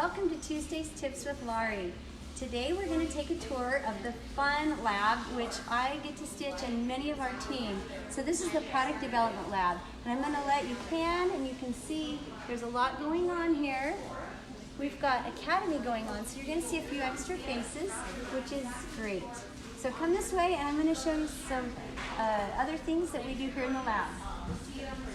Welcome to Tuesday's Tips with Lauri. Today we're going to take a tour of the fun lab, which I get to stitch and many of our team. So this is the product development lab, and I'm going to let you can see there's a lot going on here. We've got academy going on, so you're going to see a few extra faces, which is great. So come this way and I'm going to show you some other things that we do here in the lab.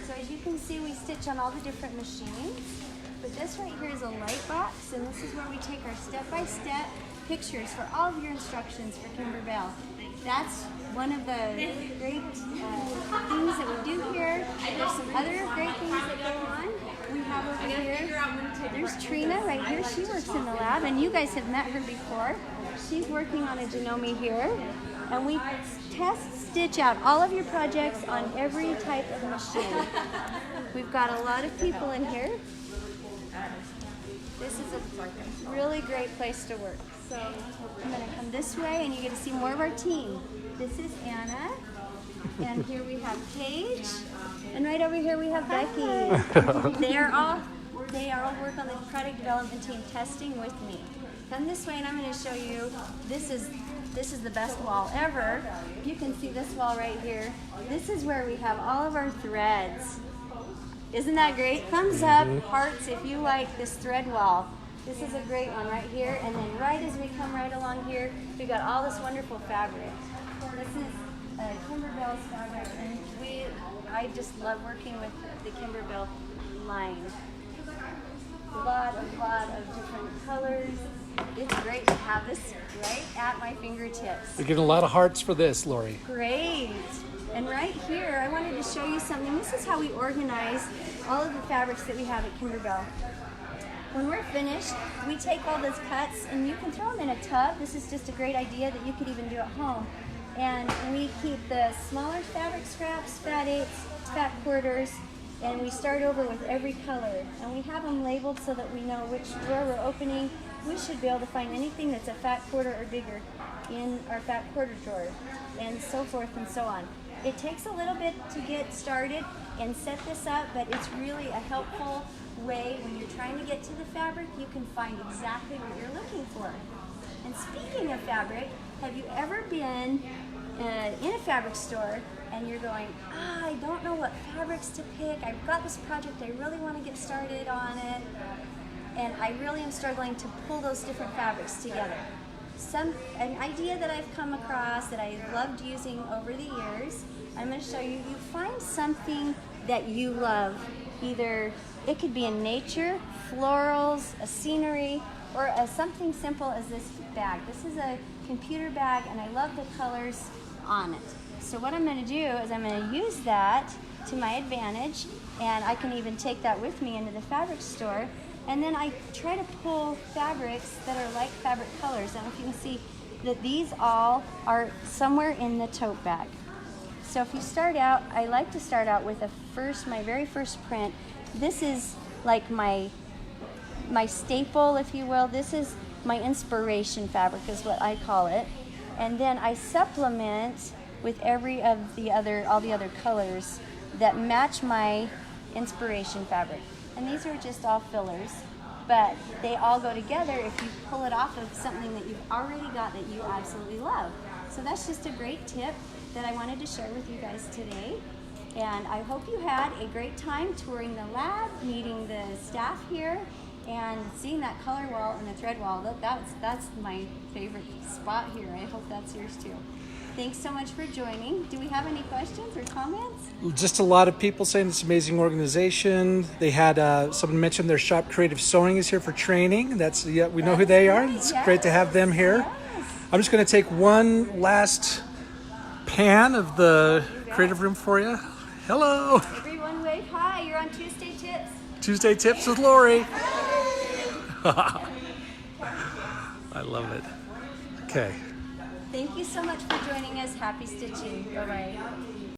So as you can see, we stitch on all the different machines. But this right here is a light box, and this is where we take our step-by-step pictures for all of your instructions for Kimberbell. That's one of the great things that we do here. There's some other great things that go on. We have over here, there's Trina right here. She works in the lab, and you guys have met her before. She's working on a Janome here, and we test stitch out all of your projects on every type of machine. We've got a lot of people in here. This is a really great place to work. So I'm going to come this way and you get to see more of our team. This is Anna, and here we have Paige, and right over here we have Becky. They all work on the product development team testing with me. Come this way and I'm going to show you, this is the best wall ever. You can see this wall right here. This is where we have all of our threads. Isn't that great? Thumbs up, hearts if you like this thread wall. This is a great one right here. And then right as we come right along here, we've got all this wonderful fabric. This is Kimberbell's fabric, and I just love working with the Kimberbell line. A lot of different colors. It's great to have this right at my fingertips. You're getting a lot of hearts for this, Lauri. Great. And right here, I wanted to show you something. This is how we organize all of the fabrics that we have at Kimberbell. When we're finished, we take all those cuts and you can throw them in a tub. This is just a great idea that you could even do at home. And we keep the smaller fabric scraps, fat eighths, fat quarters, and we start over with every color. And we have them labeled so that we know which drawer we're opening. We should be able to find anything that's a fat quarter or bigger in our fat quarter drawer, and so forth and so on. It takes a little bit to get started and set this up, but it's really a helpful way when you're trying to get to the fabric. You can find exactly what you're looking for. And speaking of fabric, have you ever been in a fabric store and you're going, I don't know what fabrics to pick. I've got this project, I really want to get started on it, and I really am struggling to pull those different fabrics together. An idea that I've come across that I've loved using over the years, I'm going to show you. You find something that you love. Either it could be in nature, florals, a scenery, or something simple as this bag. This is a computer bag, and I love the colors on it. So what I'm going to do is I'm going to use that to my advantage, and I can even take that with me into the fabric store. And then I try to pull fabrics that are like fabric colors. I don't know if you can see that these all are somewhere in the tote bag. So if you start out, I like to start out with my very first print. This is like my staple, if you will. This is my inspiration fabric is what I call it. And then I supplement with all the other colors that match my inspiration fabric. And these are just all fillers, but they all go together if you pull it off of something that you've already got that you absolutely love. So that's just a great tip that I wanted to share with you guys today. And I hope you had a great time touring the lab, meeting the staff here, and seeing that color wall and the thread wall. That's my favorite spot here. I hope that's yours too. Thanks so much for joining. Do we have any questions or comments? Just a lot of people saying it's an amazing organization. They had someone mentioned their shop Creative Sewing is here for training. We know who they are. It's great to have them here. Yes. I'm just going to take one last pan of the creative room for you. Hello. Everyone wave hi. You're on Tuesday Tips. Tuesday Tips with Lauri. I love it. Okay. Thank you so much for joining us. Happy stitching. Bye-bye.